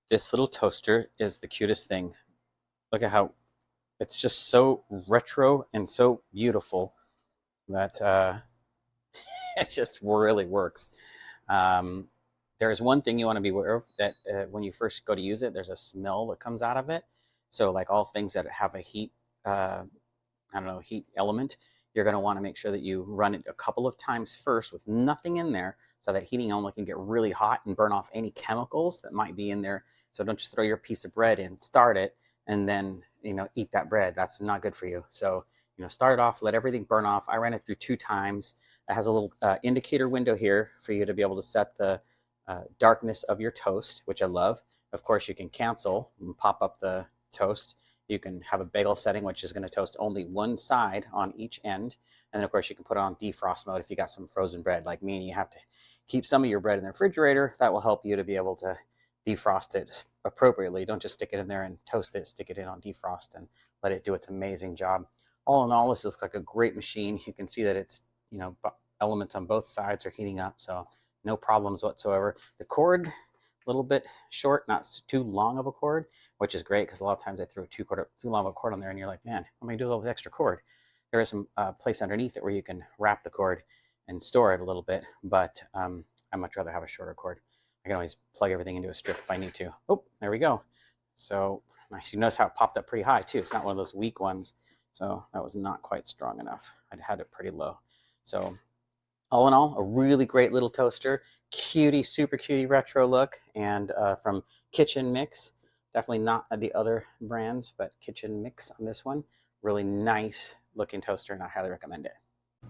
This little toaster is the cutest thing. Look at how it's just so retro and so beautiful that it just really works. Um, there's one thing you want to be aware of that when you first go to use it, there's a smell that comes out of it. So like all things that have a heat, I don't know, heat element, you're going to want to make sure that you run it a couple of times first with nothing in there so that heating element can get really hot and burn off any chemicals that might be in there. So don't just throw your piece of bread in, start it, and then, eat that bread. That's not good for you. So, start it off, let everything burn off. I ran it through 2 times. It has a little indicator window here for you to be able to set the darkness of your toast, which I love. Of course, you can cancel and pop up the toast. You can have a bagel setting, which is going to toast only one side on each end. And then, of course, you can put it on defrost mode if you got some frozen bread like me and you have to keep some of your bread in the refrigerator. That will help you to be able to defrost it appropriately. Don't just stick it in there and toast it. Stick it in on defrost and let it do its amazing job. All in all, this looks like a great machine. You can see that it's, elements on both sides are heating up, so no problems whatsoever. The cord, a little bit short, not too long of a cord, which is great because a lot of times I throw too long of a cord on there and you're like, man, what am I going to do with all this extra cord? There is some place underneath it where you can wrap the cord and store it a little bit, but I'd much rather have a shorter cord. I can always plug everything into a strip if I need to. Oh, there we go. So nice. You notice how it popped up pretty high too. It's not one of those weak ones. So that was not quite strong enough. I'd had it pretty low. So all in all, a really great little toaster. Cutie, super cutie retro look. And from KITCHMIX. Definitely not the other brands, but KITCHMIX on this one. Really nice looking toaster, and I highly recommend it.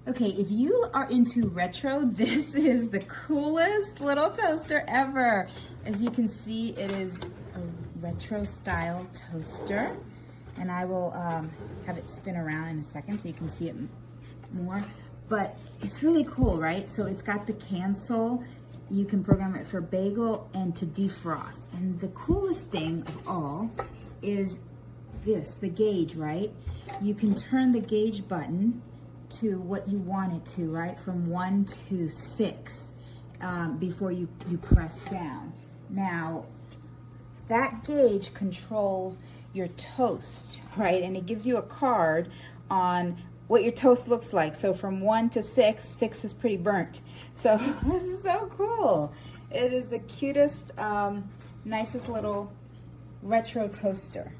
Okay, if you are into retro, this is the coolest little toaster ever. As you can see, it is a retro style toaster, and I will have it spin around in a second so you can see it more. But it's really cool, right? So it's got the cancel. You can program it for bagel and to defrost. And the coolest thing of all is this, the gauge, right? You can turn the gauge button to what you want it to, right? From 1 to 6 before you press down. Now, that gauge controls your toast, right? And it gives you a card on what your toast looks like. So from 1 to 6, 6 is pretty burnt. So this is so cool. It is the cutest, nicest little retro toaster.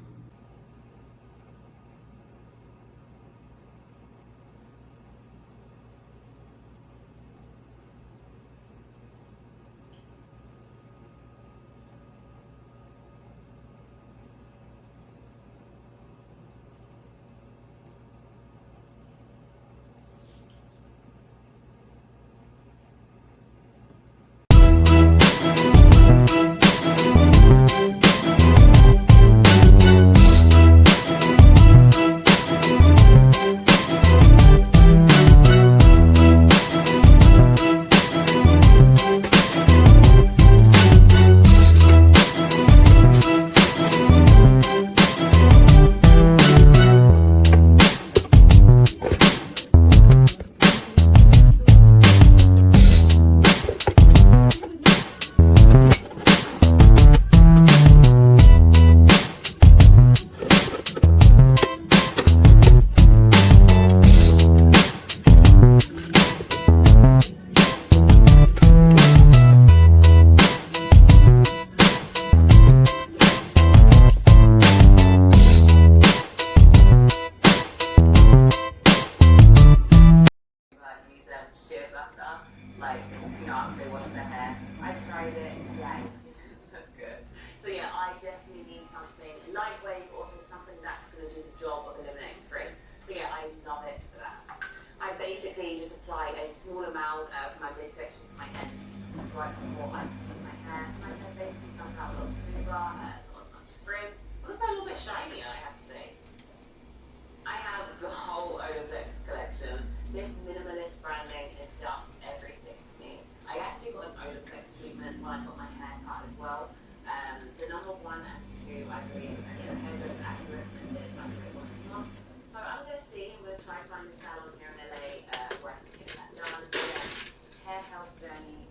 Just apply a small amount of my midsection to my ends right before I put my hair. My hair basically comes out a lot smoother, got some frizz. Also a little bit shinier, I have to say. I have the whole Olaplex collection. This minimalist branding is just everything to me. I actually got an Olaplex treatment when I got my hair cut as well. The number 1 and 2, I believe, hairdressers actually recommended it once a month. So I'm going to see, I'm going to try and find a salon here in LA where I can get that done. Yeah, hair health journey.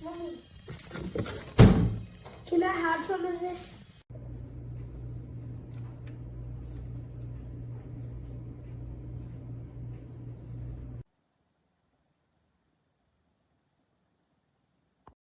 Mommy, can I have some of this?